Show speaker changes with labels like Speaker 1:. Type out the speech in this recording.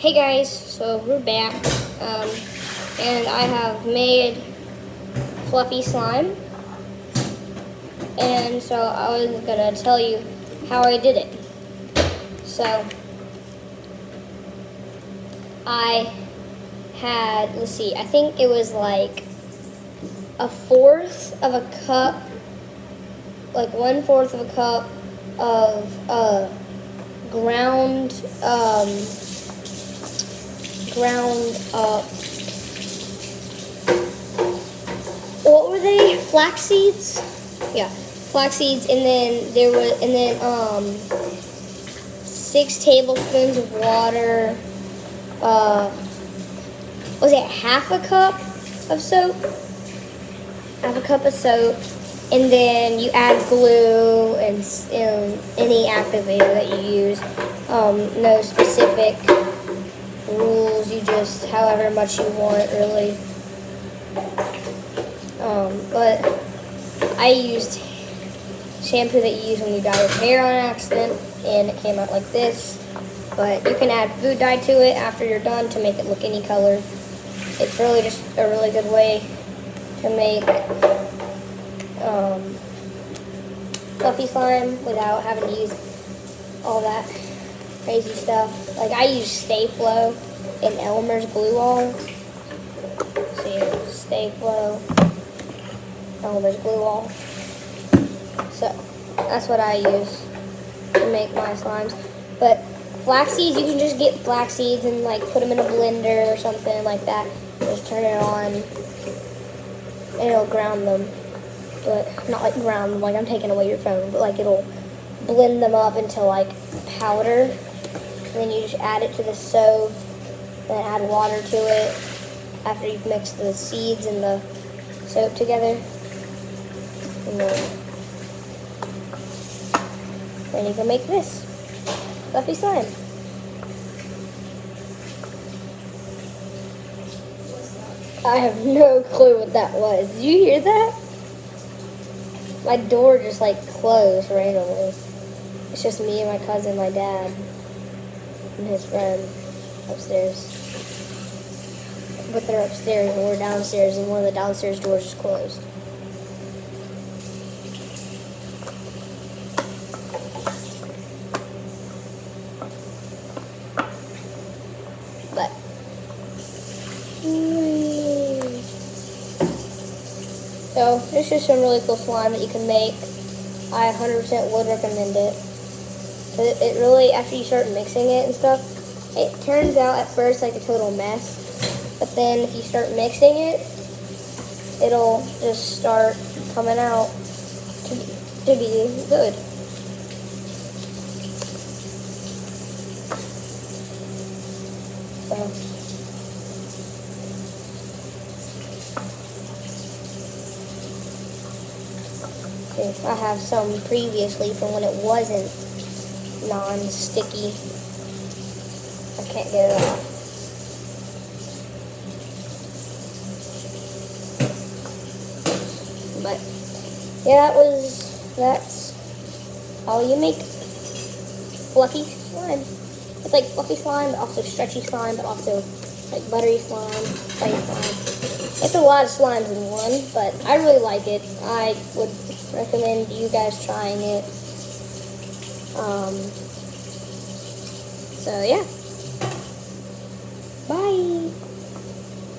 Speaker 1: Hey guys, so we're back, and I have made fluffy slime, and so I was gonna tell you how I did it. So I had, let's see, I think it was like a fourth of a cup, like 1/4 of a cup of ground up. What were they? Flax seeds? Yeah, flax seeds, and then 6 tablespoons of water. Was it half a cup of soap? Half a cup of soap, and then you add glue and any activator that you use. No specific rules, you just however much you want, really. But I used shampoo that you use when you dye your hair on accident, and it came out like this. But you can add food dye to it after you're done to make it look any color. It's really just a really good way to make fluffy slime without having to use all that crazy stuff. Like I use Stay Flow and Elmer's Glue All. See, Stay Flow, Elmer's Glue All. So that's what I use to make my slimes. But flax seeds, you can just get flax seeds and like put them in a blender or something like that. Just turn it on and it'll ground them. But not like ground them like I'm taking away your phone, but like it'll blend them up into like powder. And then you just add it to the soap, then add water to it after you've mixed the seeds and the soap together. And then you can make this fluffy slime. I have no clue what that was. Did you hear that? My door just like closed randomly. It's just me and my cousin, my dad, and his friend upstairs. But they're upstairs and we're downstairs, and one of the downstairs doors is closed. But so this is some really cool slime that you can make. I 100% would recommend it. But it really, after you start mixing it and stuff, it turns out at first like a total mess. But then if you start mixing it, it'll just start coming out to be good. So. I have some previously from when it wasn't non-sticky. I can't get it off. But yeah, that's how you make fluffy slime. It's like fluffy slime, but also stretchy slime, but also like buttery slime, white slime. It's a lot of slimes in one, but I really like it. I would recommend you guys trying it. So yeah.